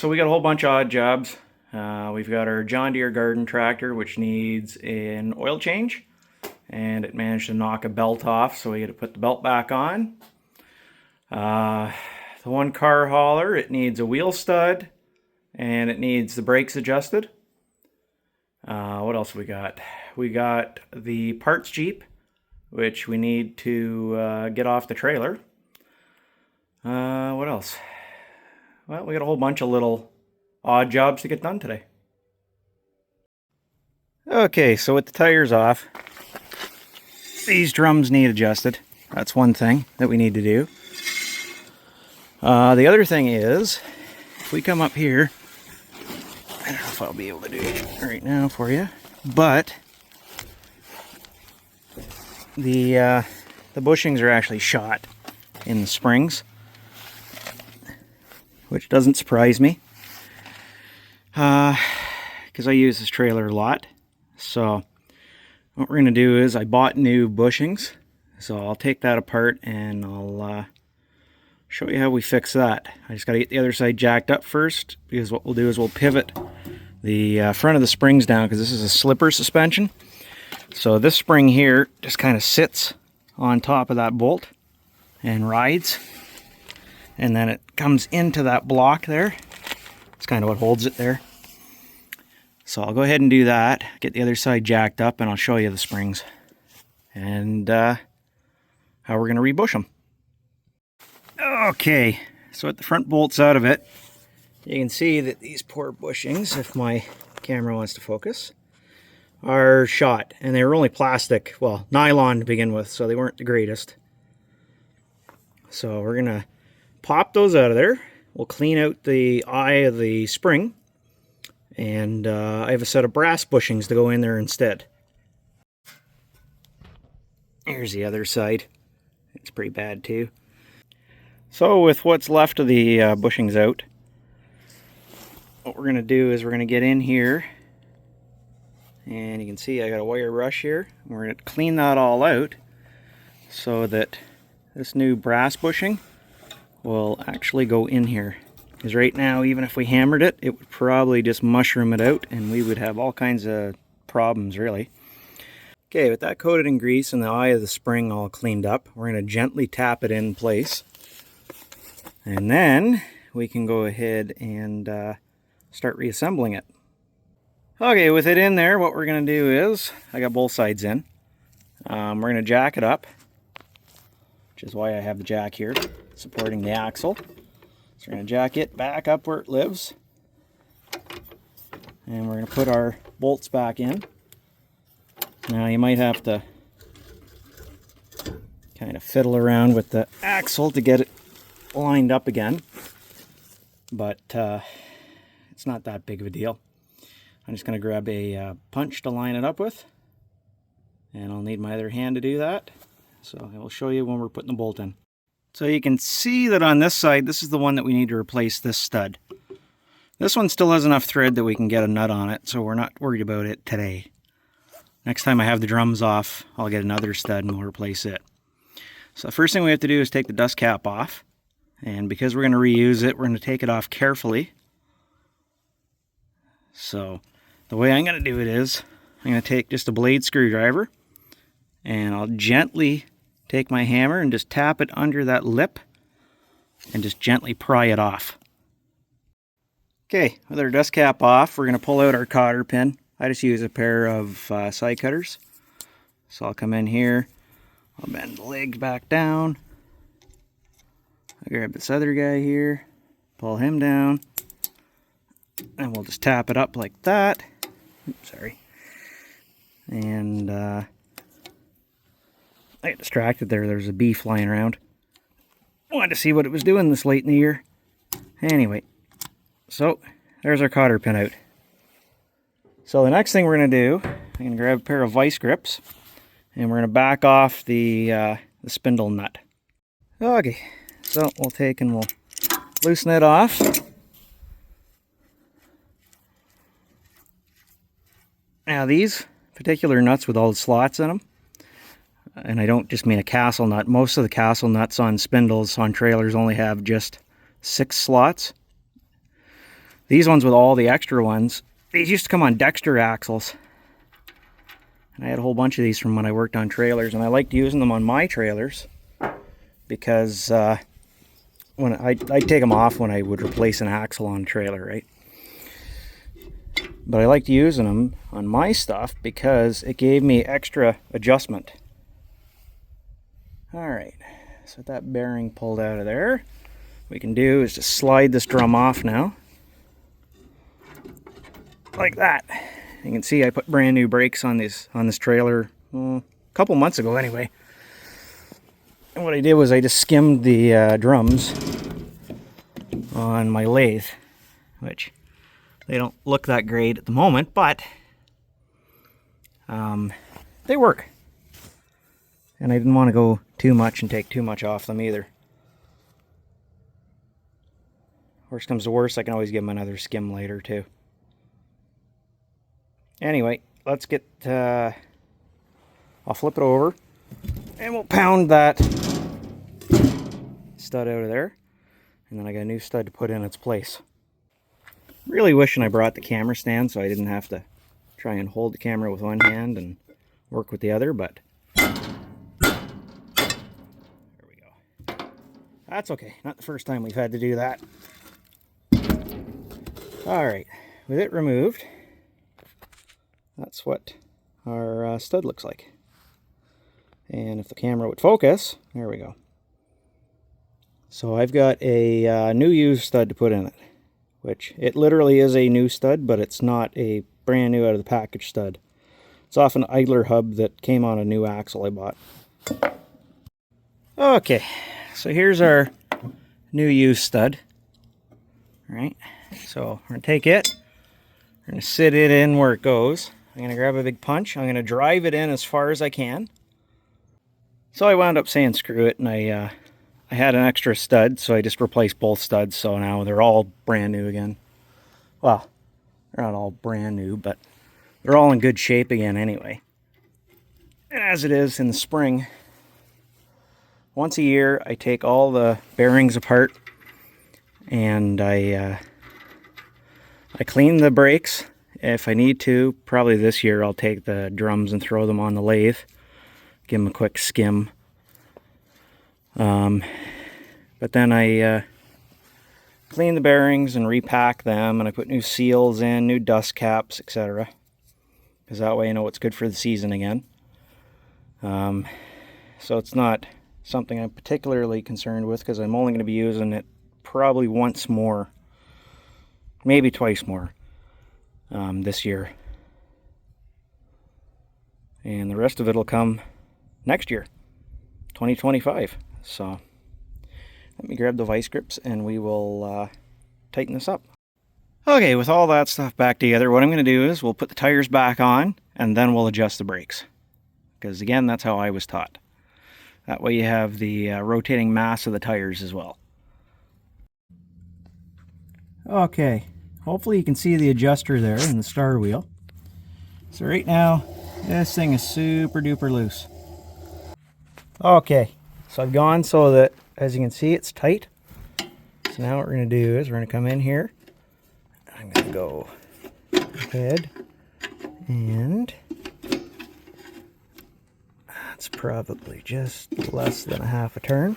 So we got a whole bunch of odd jobs. We've got our John Deere Garden tractor, which needs an oil change, and it managed to knock a belt off, so we had to put the belt back on. The one car hauler, it needs a wheel stud, and it needs the brakes adjusted. What else we got? We got the parts Jeep, which we need to get off the trailer. What else? Well, we got a whole bunch of little odd jobs to get done today. Okay, so with the tires off, these drums need adjusted. That's one thing that we need to do. The other thing is, if we come up here, I don't know if I'll be able to do it right now for you, but the bushings are actually shot in the springs, which doesn't surprise me, because I use this trailer a lot. So what we're going to do is, I bought new bushings, so I'll take that apart and I'll show you how we fix that. I just got to get the other side jacked up first, because what we'll do is we'll pivot the front of the springs down, because this is a slipper suspension. So this spring here just kind of sits on top of that bolt and rides, and then it comes into that block there. It's kind of what holds it there. So I'll go ahead and do that, get the other side jacked up, and I'll show you the springs and how we're going to rebush them. Okay, so with the front bolts out of it, you can see that these poor bushings, if my camera wants to focus, are shot. And they were only plastic, well, nylon to begin with, so they weren't the greatest. So we're going to pop those out of there. We'll clean out the eye of the spring. And I have a set of brass bushings to go in there instead. Here's the other side. It's pretty bad too. So with what's left of the bushings out, what we're going to do is we're going to get in here. And you can see I got a wire brush here. We're going to clean that all out so that this new brass bushing will actually go in here. Because right now, even if we hammered it, it would probably just mushroom it out, and we would have all kinds of problems, really. Okay, with that coated in grease and the eye of the spring all cleaned up, we're going to gently tap it in place. And then we can go ahead and start reassembling it. Okay, with it in there, what we're going to do is, I got both sides in. We're going to jack it up, which is why I have the jack here, supporting the axle. So we're going to jack it back up where it lives. And we're going to put our bolts back in. Now you might have to kind of fiddle around with the axle to get it lined up again. But it's not that big of a deal. I'm just going to grab a punch to line it up with. And I'll need my other hand to do that. So I will show you when we're putting the bolt in. So you can see that on this side, this is the one that we need to replace this stud. This one still has enough thread that we can get a nut on it, so we're not worried about it today. Next time I have the drums off, I'll get another stud and we'll replace it. So the first thing we have to do is take the dust cap off. And because we're going to reuse it, we're going to take it off carefully. So the way I'm going to do it is, I'm going to take just a blade screwdriver, and I'll gently take my hammer and just tap it under that lip and just gently pry it off. Okay, with our dust cap off, we're going to pull out our cotter pin. I just use a pair of side cutters. So I'll come in here, I'll bend the legs back down. I grab this other guy here, pull him down, and we'll just tap it up like that. Oops, sorry. And I got distracted there. There's a bee flying around. I wanted to see what it was doing this late in the year. Anyway, so there's our cotter pin out. So the next thing we're going to do, I'm going to grab a pair of vice grips, and we're going to back off the spindle nut. Okay, so we'll take and we'll loosen it off. Now these particular nuts with all the slots in them, and I don't just mean a castle nut. Most of the castle nuts on spindles on trailers only have just 6 slots. These ones with all the extra ones, these used to come on Dexter axles. And I had a whole bunch of these from when I worked on trailers, and I liked using them on my trailers because when I'd take them off when I would replace an axle on a trailer, right? But I liked using them on my stuff because it gave me extra adjustment. Alright, so with that bearing pulled out of there, what we can do is just slide this drum off now. Like that. You can see I put brand new brakes on this trailer a couple months ago anyway. And what I did was I just skimmed the drums on my lathe, which they don't look that great at the moment, but they work. And I didn't want to go too much and take too much off them either. Worst comes to worst, I can always give them another skim later too. Anyway, let's get, I'll flip it over and we'll pound that stud out of there. And then I got a new stud to put in its place. Really wishing I brought the camera stand so I didn't have to try and hold the camera with one hand and work with the other, but there we go. That's okay, not the first time we've had to do that. Alright, with it removed, that's what our stud looks like. And if the camera would focus, there we go. So I've got a new used stud to put in it, which it literally is a new stud, but it's not a brand new out of the package stud. It's off an idler hub that came on a new axle I bought. Okay, so here's our new used stud. All right, so we're gonna take it, we're gonna sit it in where it goes. I'm gonna grab a big punch, I'm gonna drive it in as far as I can. So I wound up saying screw it, and I had an extra stud, so I just replaced both studs, so now they're all brand new again. Well, they're not all brand new, but they're all in good shape again anyway. And as it is in the spring, once a year I take all the bearings apart and I clean the brakes. If I need to, probably this year I'll take the drums and throw them on the lathe, give them a quick skim. But then I clean the bearings and repack them, and I put new seals in, new dust caps, etc. Because that way I know it's good for the season again. So it's not something I'm particularly concerned with, because I'm only going to be using it probably once more, maybe twice more this year. And the rest of it will come next year, 2025. So let me grab the vice grips and we will tighten this up. Okay, with all that stuff back together, what I'm going to do is we'll put the tires back on and then we'll adjust the brakes. Because again, that's how I was taught. That way you have the rotating mass of the tires as well. Okay, hopefully you can see the adjuster there in the star wheel. So right now, this thing is super duper loose. Okay, so I've gone so that, as you can see, it's tight. So now what we're going to do is we're going to come in here. I'm going to go ahead and that's probably just less than a half a turn.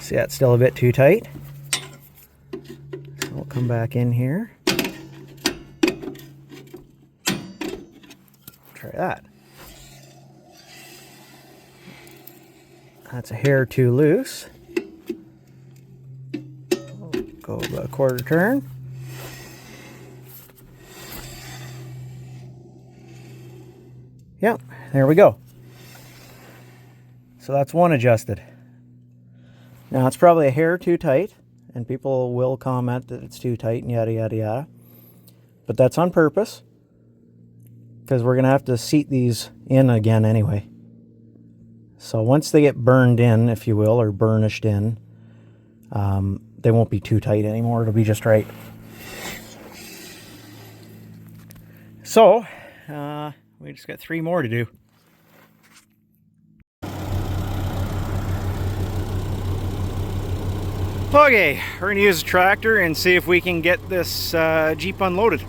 See, that's still a bit too tight. So we'll come back in here. Try that. That's a hair too loose. We'll go about a quarter turn. Yep, there we go. So that's one adjusted. Now it's probably a hair too tight, and people will comment that it's too tight and yada yada yada. But that's on purpose, because we're going to have to seat these in again anyway. So once they get burned in, if you will, or burnished in, they won't be too tight anymore. It'll be just right. So, we just got 3 more to do. Okay, we're gonna use a tractor and see if we can get this Jeep unloaded.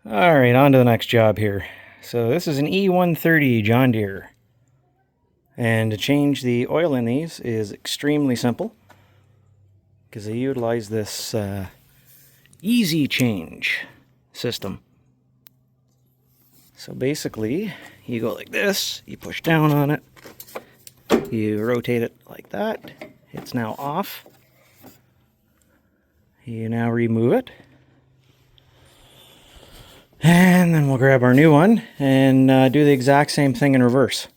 Alright, on to the next job here. So this is an E130 John Deere. And to change the oil in these is extremely simple, because they utilize this easy change system. So basically, you go like this, you push down on it, you rotate it like that, it's now off. You now remove it. And then we'll grab our new one and do the exact same thing in reverse.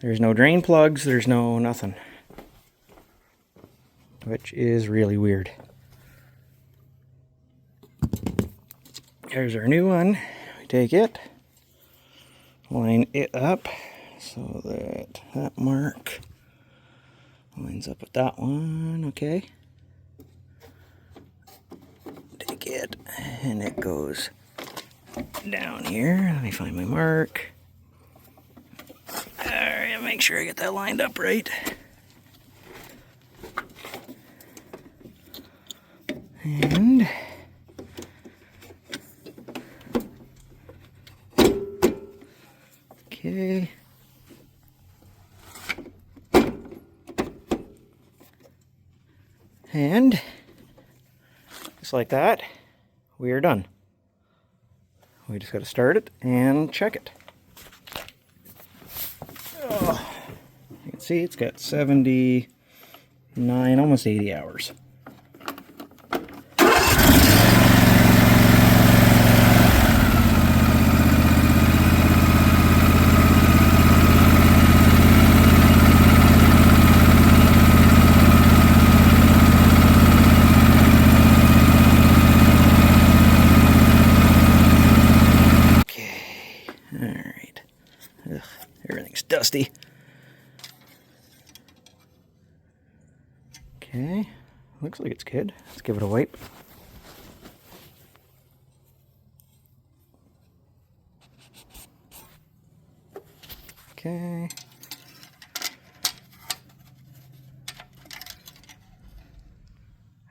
There's no drain plugs, there's no nothing. Which is really weird. There's our new one. We take it, line it up so that that mark lines up with that one, okay. Take it, and it goes down here. Let me find my mark. Alright, make sure I get that lined up right. And okay. And just like that, we are done. We just got to start it and check it. Oh, you can see it's got 79, almost 80 hours. Everything's dusty. Okay, looks like it's good. Let's give it a wipe. Okay.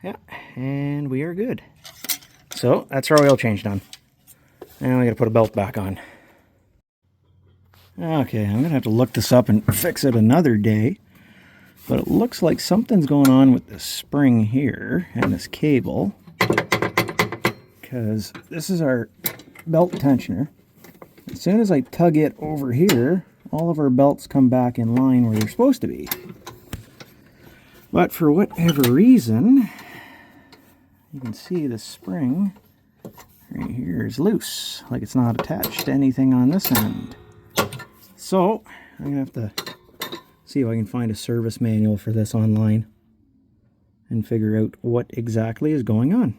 Yeah, and we are good. So that's our oil change done. Now we gotta put a belt back on. Okay, I'm gonna have to look this up and fix it another day, but it looks like something's going on with this spring here and this cable, because this is our belt tensioner. As soon as I tug it over here, all of our belts come back in line where they're supposed to be. But for whatever reason, you can see the spring right here is loose, like it's not attached to anything on this end. So I'm going to have to see if I can find a service manual for this online and figure out what exactly is going on.